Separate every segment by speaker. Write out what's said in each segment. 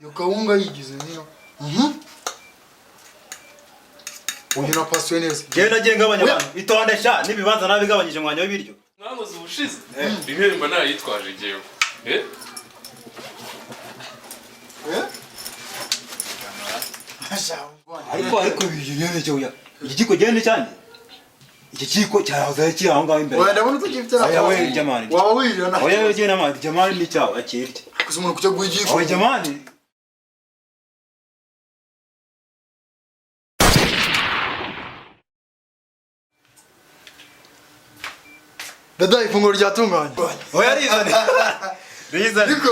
Speaker 1: Iyo kawunga yigize niyo. Uyu na paswe neza.
Speaker 2: Genda genga abanyabana. Itonde sha nibibanza nabigabanyije mwanya w'ibiryo.
Speaker 3: Mwangoze ubushize. Rimwe mba narayitwaje jewe.
Speaker 2: Ariko ibyo cyo ya. Igiko gende cyane. Iki kiko cyahoze kiri aho ngaho imbere.
Speaker 1: Oya ndabona utagifite na.
Speaker 2: Oya jamani.
Speaker 1: Waba wirira na.
Speaker 2: Oya genda mani jamani ni cyaho akirite.
Speaker 1: Kuzi umuntu kujya gwigiko.
Speaker 2: Oya jamani.
Speaker 1: Dada ifunguro ryatunganye.
Speaker 2: Oya rizane. Rizane.
Speaker 1: Niko.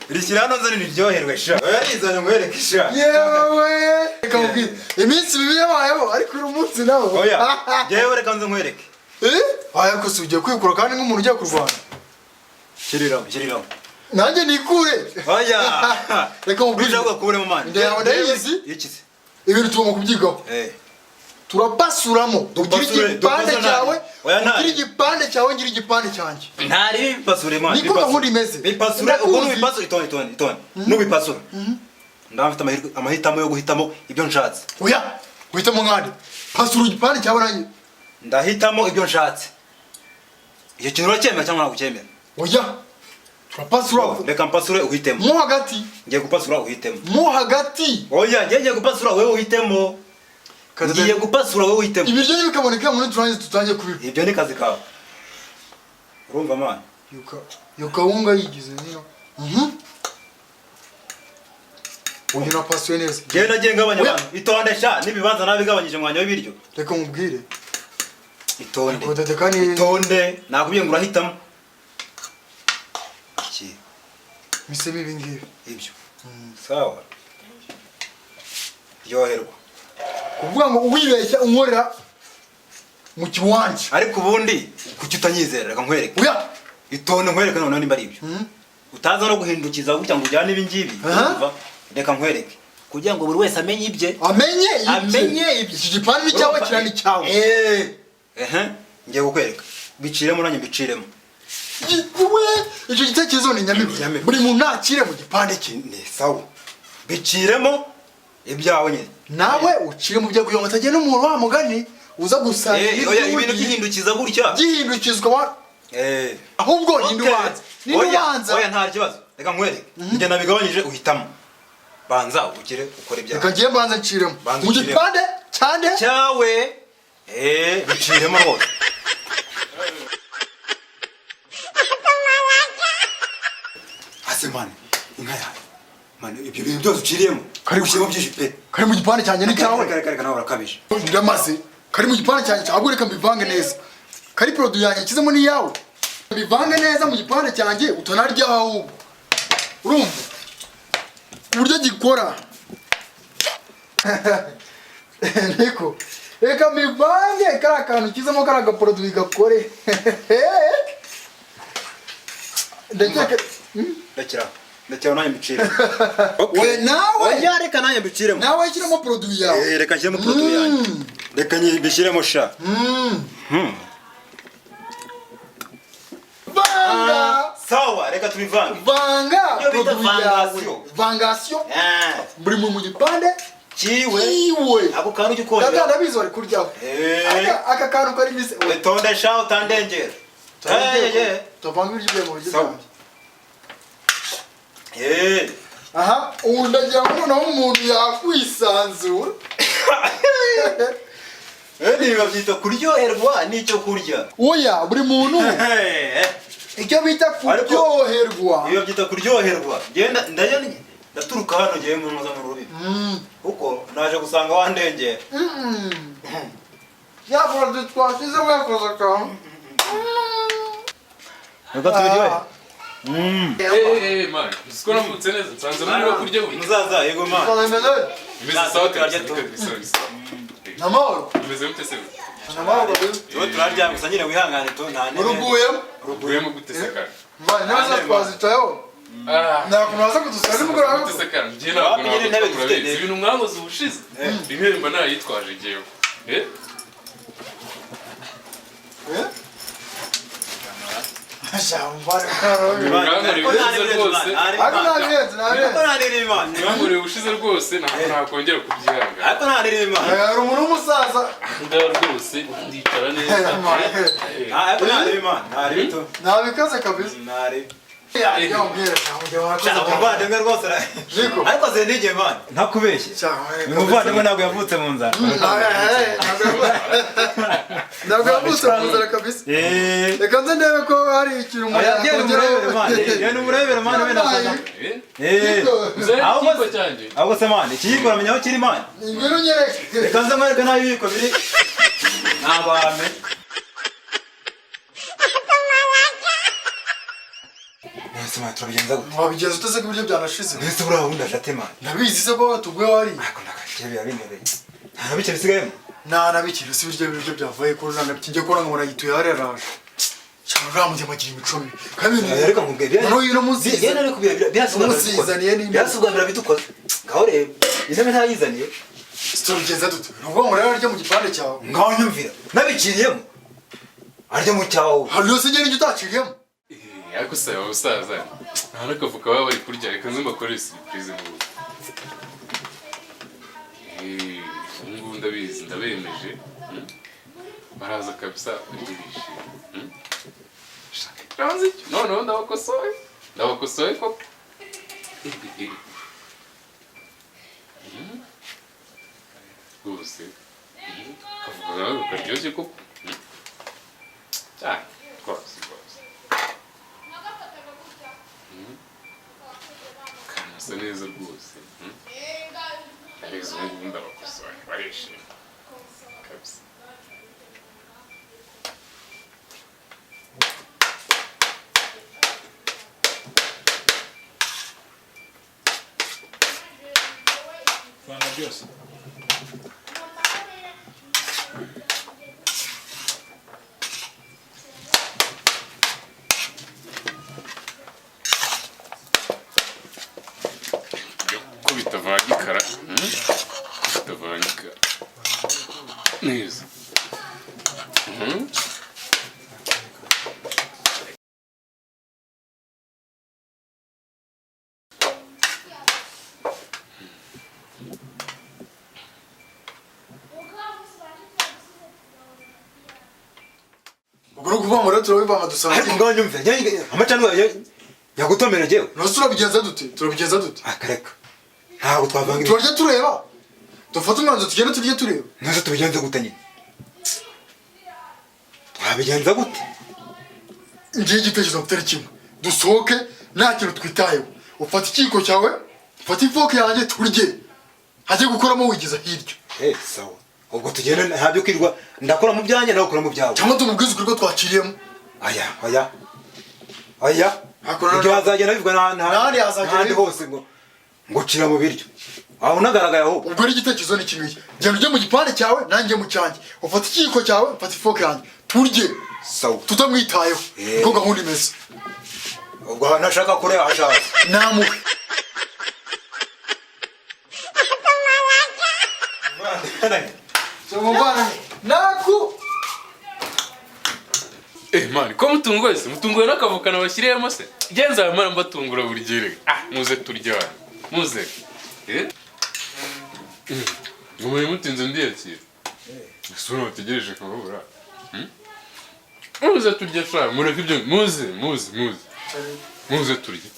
Speaker 2: Rishyirano zane niryoherwe sha. Oya rizane ngwereke sha.
Speaker 1: Yewe. Reka mubwire. Iminsi bibi yabayeho ariko uyu munsi nawo.
Speaker 2: Oya. Jewe reka nze nkwereke.
Speaker 1: Aya ko si ugiye kwikura kandi nk'umuntu ugiye kurwana.
Speaker 2: Shiriraho.
Speaker 1: Nanjye nikure.
Speaker 2: Oya.
Speaker 1: Reka mubwire.
Speaker 2: Ujaga kubure mu mani.
Speaker 1: Ndayaho ndayizi.
Speaker 2: Ikize.
Speaker 1: Ibintu tugomba kubyigaho. Turabasuramo. Ugira igipande cyawe. Ugira igipande cyawe ngira igipande cyanjye.
Speaker 2: Ntari bipasure mani.
Speaker 1: Niko gahunda imeze.
Speaker 2: Bipasure ubwo nubipasure itone. Nubipasure. Ndafite amahitamo yo guhitamo ibyo nshatse.
Speaker 1: Oya. Guhitamo nkande. Pasura igipande cyawe nanjye.
Speaker 2: Ndahitamo ibyo nshatse. Iyo kintu uracyemera cyangwa ntabwo ucyemera?
Speaker 1: Oya. Turapasura.
Speaker 2: Reka mpasure uhitemo.
Speaker 1: Mo hagati.
Speaker 2: Ngiye gupasura uhitemo.
Speaker 1: Mo hagati.
Speaker 2: Oya, ngiye gupasura wewe uhitemo. Ngiye gupasura wewe uhitemo.
Speaker 1: Ibiryo nibikaboneka muri turangize tutangiye kubiba.
Speaker 2: Ibyo ni kazi kawe. Urumva mani?
Speaker 1: Yo kawunga yigize niyo. Uyu na paswe neza.
Speaker 2: Genda genga abanyabana. Itonde sha nibibanza nabigabanyije mwanya w'ibiryo.
Speaker 1: Reka mubwire.
Speaker 2: Itonde.
Speaker 1: Udatekani.
Speaker 2: Itonde. Nakubwiye ngo urahitamo. Iki.
Speaker 1: Mise bibi ngibi.
Speaker 2: Ibyo. Sawa. Yoherwa.
Speaker 1: Kuvuga ngo uwibeshya unkorera mu kiwanje.
Speaker 2: Ariko ubundi kuki utanyizera reka nkwereke.
Speaker 1: Oya.
Speaker 2: Itonde nkwereke none nimba ari ibyo. Utaza no guhindukiza gutya ngo ujyane ibi ngibi. Reka nkwereke. Kugira ngo buri wese amenye ibye.
Speaker 1: Amenye ibye. Iki gipande ni cyawe kirani cyawe.
Speaker 2: Ngiye kukwereka. Biciremo nanjye mbiciremo.
Speaker 1: Icyo gitekerezo ni nyamibi. Buri muntu nakire mu gipande cye.
Speaker 2: Sawa. Biciremo ibyawe nyine.
Speaker 1: Nawe ucire mu byo kuyonga tagenda umuntu wa mugani uza gusangira.
Speaker 2: Oya ibintu gihindukiza gutya.
Speaker 1: Gihindukizwa wa. Ahubwo nindubanza.
Speaker 2: Oya nta kibazo. Reka nkwereke. Njye nabigabanyije uhitamo. Banza ukire ukore ibyawe.
Speaker 1: Reka ngiye banza nciremo. Mu gipande cyane
Speaker 2: cyawe. Biciremo rwose. Asemane inka yawe. Mane ibyo bintu byose uciriyemo. Kari gushyiramo byinshi pe.
Speaker 1: Kari mu gipande cyanjye ni cyawe.
Speaker 2: Kare nawe urakabije.
Speaker 1: Ndamaze. Kari mu gipande cyanjye cyagure reka mbivange neza. Kari produit yanjye kizemo ni yawe. Mbivange neza mu gipande cyanjye utonarya aho. Urumva? Uburyo gikora. Niko. Reka mbivange kara kantu kizemo kara ga produit gakore.
Speaker 2: Ndakira nanjye mbicire.
Speaker 1: We nawe.
Speaker 2: Oya reka nanjye mbiciremo.
Speaker 1: Nawe kiramo produit yawe.
Speaker 2: Reka nshyiremo produit yanjye. Reka nyibishyiremo sha.
Speaker 1: Vanga.
Speaker 2: Sawa reka tubivange.
Speaker 1: Vanga.
Speaker 2: Yo bita vangation.
Speaker 1: Vangation. Buri mu gipande
Speaker 2: kiwe. Ako kantu cyukora.
Speaker 1: Dada ndabizi wari kuryaho. Aka kantu kari mise.
Speaker 2: Tonde sha utandengera.
Speaker 1: Tuvanga ibyo mu buryo. Aha, undagira ngo noneho umuntu yakwisanzura.
Speaker 2: Niba byita kuryoherwa n'icyo kurya.
Speaker 1: Oya, buri muntu. Icyo bita kuryoherwa.
Speaker 2: Iyo byita kuryoherwa. Genda ndaturuka hano ngiye mu nkoza mu rubibi. Uko naje gusanga wandengera.
Speaker 1: Yakora twasize mwakoza cyane.
Speaker 2: Reka tubiryohe.
Speaker 3: Man, usko namutse neza nsanze muri kurya buri.
Speaker 2: Muzaza yego man.
Speaker 3: Imeze sawa turarya tu.
Speaker 1: Namahoro.
Speaker 3: Imeze gute se?
Speaker 1: Namahoro.
Speaker 2: Tuba turarya gusa nyine wihangane to nta nene.
Speaker 1: Uruguyemo
Speaker 3: gute se kare?
Speaker 1: Man, naza twazitayo. Nakunaza kudusana nimugora.
Speaker 3: Gute se kare? Ngiye ntabwo nakuze. Ibintu mwangoze ubushize. Rimwe mba narayitwaje jewe. Mwanguriye ubushize rwose ntabwo nakongera kubyihanga.
Speaker 1: Ariko ntareba. Hari umuntu w'umusaza.
Speaker 3: Ndaho rwose ndicara neza.
Speaker 2: Ariko ntareba.
Speaker 1: Ntabikaze kabisa.
Speaker 2: Umuvandimwe rwose ariko zendige man ntakubeshye umuvandimwe ntabwo yavutse mu nzara
Speaker 1: ntabwo yavutse mu nzara kabisa reka nze ndebe ko hari ikintu
Speaker 2: umurebere man wenda ahubwo se man ikiyiko uramenya aho kiri man reka nze mwereke naho ibiyiko biri ntabwo wamenya Sima turabigenza gute?
Speaker 1: Wabigenza uteze ko ibiryo byanashize.
Speaker 2: Nese bura wundi ashate man.
Speaker 1: Ndabizi se ko tuguye wari.
Speaker 2: Ako nakakebe yabimereye. Nta bikere sigayemo.
Speaker 1: Nabikire si ibiryo byavuye ko nanga kijye ko nanga yituye hari araje. Cyangwa mujye magira imicumi. Kandi
Speaker 2: reka nkubwire.
Speaker 1: Naro yino munsi.
Speaker 2: Yena ari kubira byasubizaniye ni. Byasubwambira bitukoze. Ngaho rebe. Izeme ntayizaniye.
Speaker 1: Turabigenza dute? Nuko murara arya mu gipande cyawe.
Speaker 2: Ngaho nyumvira. Nabikiriyemo. Arya mu cyawe.
Speaker 1: Hariyo se ngene utaciriyemo.
Speaker 3: Ariko se abasaza nta nakavuka baba bari kurya reka nze mbakore surprise n'ubu ngubu ndabizi ndabemeje baraza kabisa bagirishe ranzi no ndabakosoye koko rwose kavuga nawe karyoshye koko cyane rwose kanasa neza rwose abizi ubu ndabakosoye barishimye kabisa
Speaker 2: Fanga byose
Speaker 3: bitavangikara bitavangikara neza
Speaker 1: ubwo kuva muri turabivanga dusanga
Speaker 2: ariko ngaho nyumvira amacano yagutomera jewe
Speaker 1: nosura bigenza dute
Speaker 2: akareka ntabwo twavanga
Speaker 1: turarya tureba dufata umwanzo tugenda turya tureba
Speaker 2: nazo tubigenza gute nyine twabigenza gute
Speaker 1: ngiye igitekerezo mutari kimwe dusohoke nta kintu twitayeho ufata ikiko cyawe ufata ifoke yanjye turye hajye gukoramo wigiza hirya
Speaker 2: sawa ubwo tugenda ntabyo kwirwa ndakora mu byanjye nawe ukora mu byawe
Speaker 1: cyangwa tumubwize ukuri ko twakiriyemo
Speaker 2: aya ibyo hazagenda bivuga n'ahandi hose ngo cira mu biryo aho unagaragaye ahubwo
Speaker 1: ubwo ari igitekerezo ni kimwe genda ujye mu gipande cyawe nanjye mu cyanjye ufata ikiko cyawe ufata ifoke yanjye turye
Speaker 2: sawa
Speaker 1: tutamwitayeho niko gahunda imeze
Speaker 2: ubwo ntashaka kure ashaka
Speaker 1: namuhe naku
Speaker 3: mani ko mutungoye se mutungoye n'akavukana bashyiriyemo se genza ayo mara mbatungura buri gihe muze turya muze ngumuri mutinze ndiyakira isura bategereje kubabura muze turya sha mureke ibyo muze turya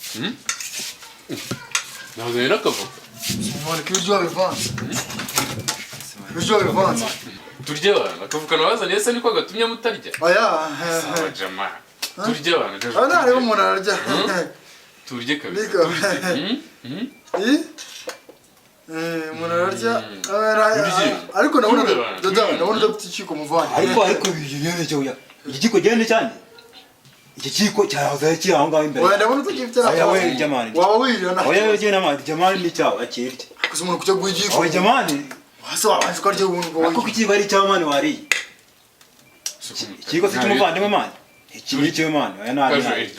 Speaker 3: nazanye n'akavuka
Speaker 1: mureke ibiryo bivanze
Speaker 3: turya abantu akavukana bazaniye se niko gatumye mutarya sawa jama turya abantu
Speaker 1: ntareba umuntu ararya
Speaker 3: turye kabisa
Speaker 1: umuntu ararya ariko ndabona udafite ikiko muvanye
Speaker 2: ariko ibyo cyo igiko gende cyane iki kiko cyahoze kiri aho ngaho imbere
Speaker 1: ndabona utagifite
Speaker 2: nawe jamani
Speaker 1: waba wirira na
Speaker 2: oya je namani jamani ni cyawe akirye
Speaker 1: kuko umuntu kujya guhigiko
Speaker 2: oya jamani
Speaker 1: hasi wabanje ko arya ubuntu bwo
Speaker 2: kuko ikigo ari cyamani wari ikigo cy'umuvandimwe mani iki ni cyo mani oya nani